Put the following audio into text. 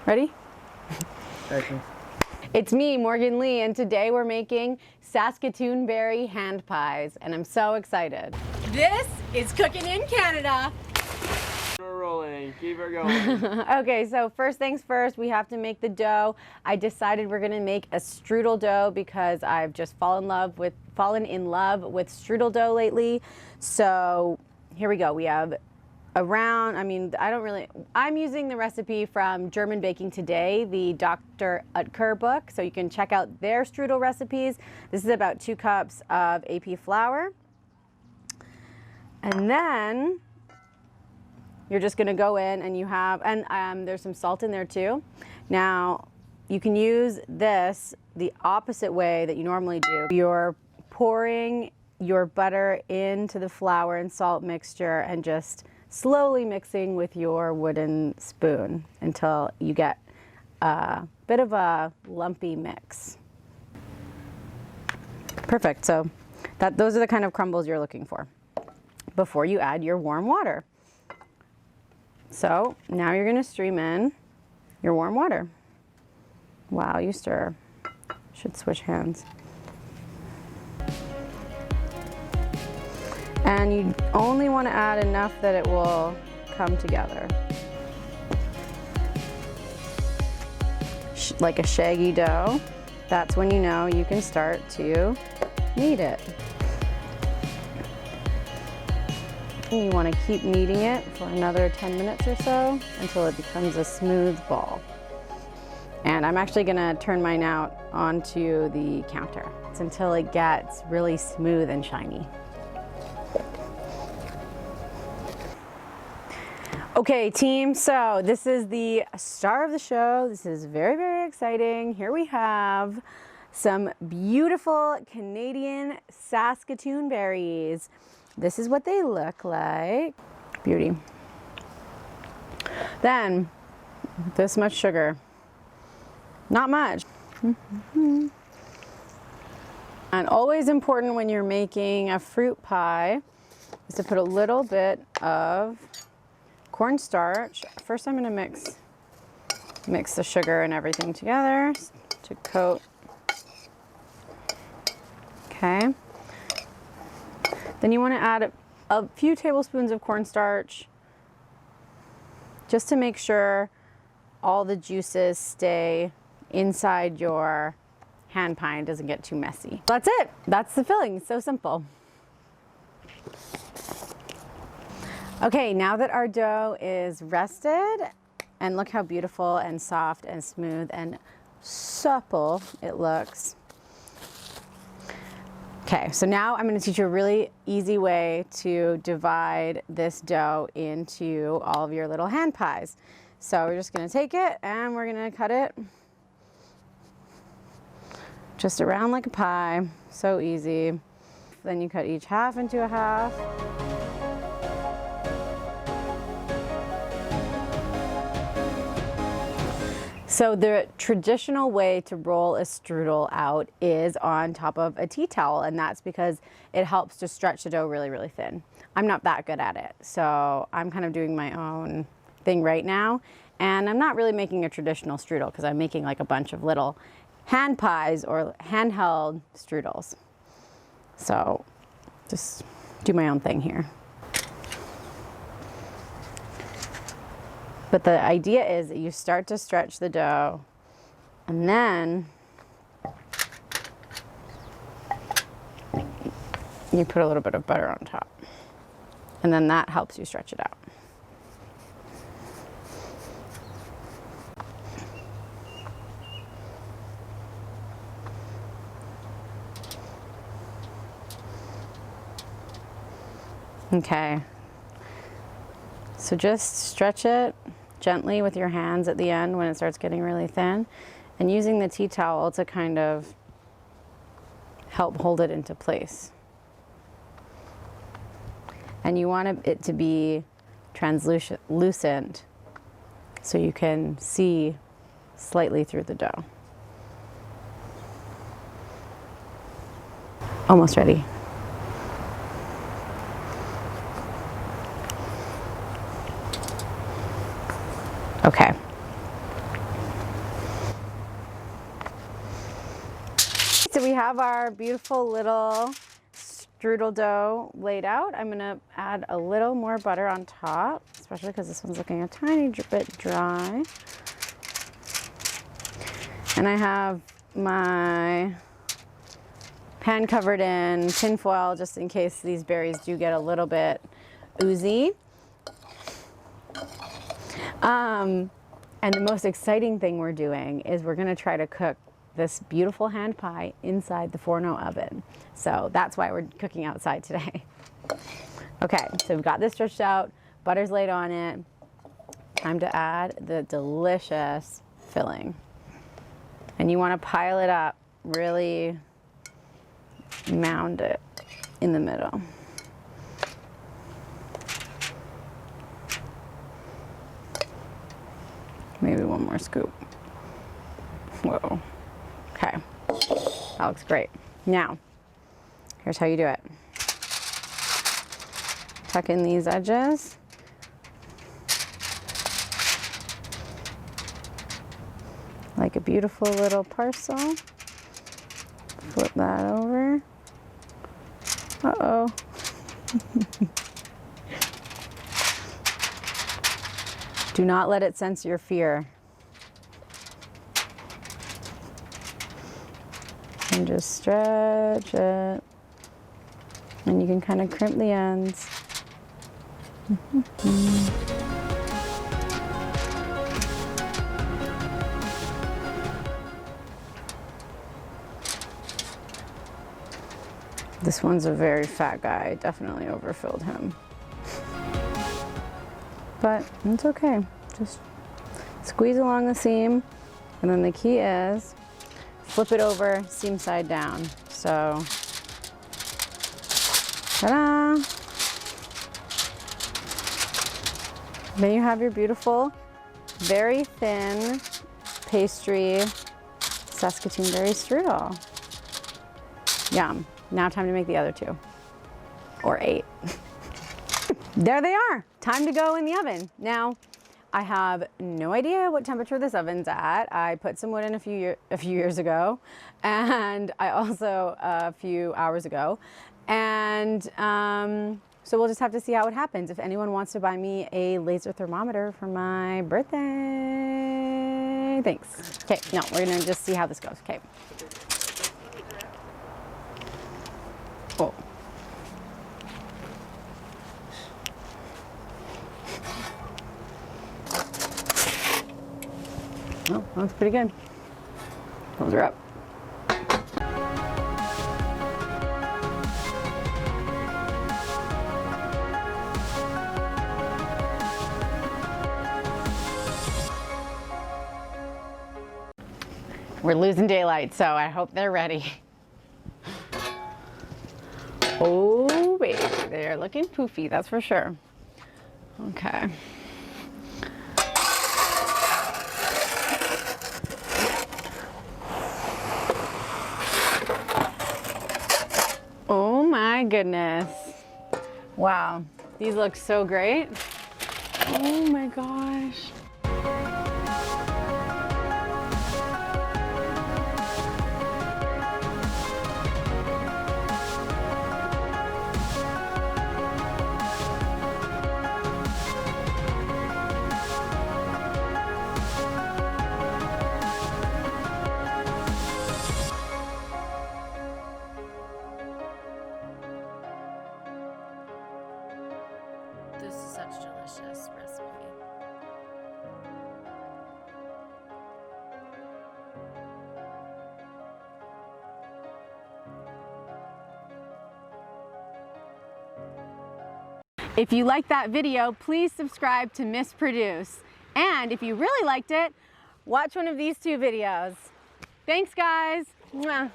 Ready? Okay. It's me, Morgan Lee, and today we're making Saskatoon berry hand pies, and I'm so excited. This is Cooking in Canada. We're rolling. Keep her going. Okay, so first things first, we have to make the dough. I decided we're gonna make a strudel dough because I've just fallen in love with strudel dough lately. So here we go. We have around, I'm using the recipe from German Baking Today, the Dr. Utker book, so you can check out their strudel recipes. This is about 2 cups of AP flour. And then you're just gonna go in and you have, and there's some salt in there too. Now, you can use this the opposite way that you normally do. You're pouring your butter into the flour and salt mixture and just slowly mixing with your wooden spoon until you get a bit of a lumpy mix. Perfect, so those are the kind of crumbles you're looking for before you add your warm water. So now you're gonna stream in your warm water. Wow, you stir. Should switch hands. And you only want to add enough that it will come together. Like a shaggy dough. That's when you know you can start to knead it. And you want to keep kneading it for another 10 minutes or so until it becomes a smooth ball. And I'm actually going to turn mine out onto the counter. It's until it gets really smooth and shiny. Okay, team, so this is the star of the show. This is very, very exciting. Here we have some beautiful Canadian Saskatoon berries. This is what they look like. Beauty. Then, this much sugar. Not much. And always important when you're making a fruit pie is to put a little bit of cornstarch. First I'm going to mix the sugar and everything together to coat. Okay. Then you want to add a few tablespoons of cornstarch just to make sure all the juices stay inside your hand pie and doesn't get too messy. That's it. That's the filling. It's so simple. Okay, now that our dough is rested, and look how beautiful and soft and smooth and supple it looks. Okay, so now I'm going to teach you a really easy way to divide this dough into all of your little hand pies. So we're just going to take it and we're going to cut it just around like a pie. So easy. Then you cut each half into a half. So the traditional way to roll a strudel out is on top of a tea towel, and that's because it helps to stretch the dough really, really thin. I'm not that good at it, so I'm kind of doing my own thing right now, and I'm not really making a traditional strudel because I'm making like a bunch of little hand pies or handheld strudels. So just do my own thing here. But the idea is that you start to stretch the dough and then you put a little bit of butter on top. And then that helps you stretch it out. Okay. So just stretch it gently with your hands at the end when it starts getting really thin, and using the tea towel to kind of help hold it into place. And you want it to be translucent so you can see slightly through the dough. Almost ready. so we have our beautiful little strudel dough laid out. I'm gonna add a little more butter on top, especially because this one's looking a tiny bit dry. And I have my pan covered in tin foil just in case these berries do get a little bit oozy. And the most exciting thing we're doing is we're gonna try to cook this beautiful hand pie inside the Forno oven. So that's why we're cooking outside today. Okay, so we've got this stretched out, butter's laid on it. Time to add the delicious filling. And you wanna pile it up, really mound it in the middle. Maybe one more scoop. Whoa. Okay, that looks great. Now, here's how you do it. Tuck in these edges. Like a beautiful little parcel. Flip that over. Uh-oh. Do not let it sense your fear. And just stretch it. And you can kind of crimp the ends. This one's a very fat guy. I definitely overfilled him. But it's okay. Just squeeze along the seam. And then the key is flip it over seam side down. So, ta-da! Then you have your beautiful, very thin pastry Saskatoon berry strudel. Yum. Now time to make the other two. Or 8. There they are. Time to go in the oven. Now, I have no idea what temperature this oven's at. I put some wood in a few years ago, and I also a few hours ago. And so we'll just have to see how it happens. If anyone wants to buy me a laser thermometer for my birthday, thanks. Okay, no, we're gonna just see how this goes. Okay. Oh. Oh, that's pretty good. Those are up. We're losing daylight, so I hope they're ready. Oh, baby, they're looking poofy, that's for sure. Okay. Oh my goodness. Wow, these look so great. Oh my gosh. This is such a delicious recipe. If you liked that video, please subscribe to Miss Produce. And if you really liked it, watch one of these 2 videos. Thanks, guys. Mwah.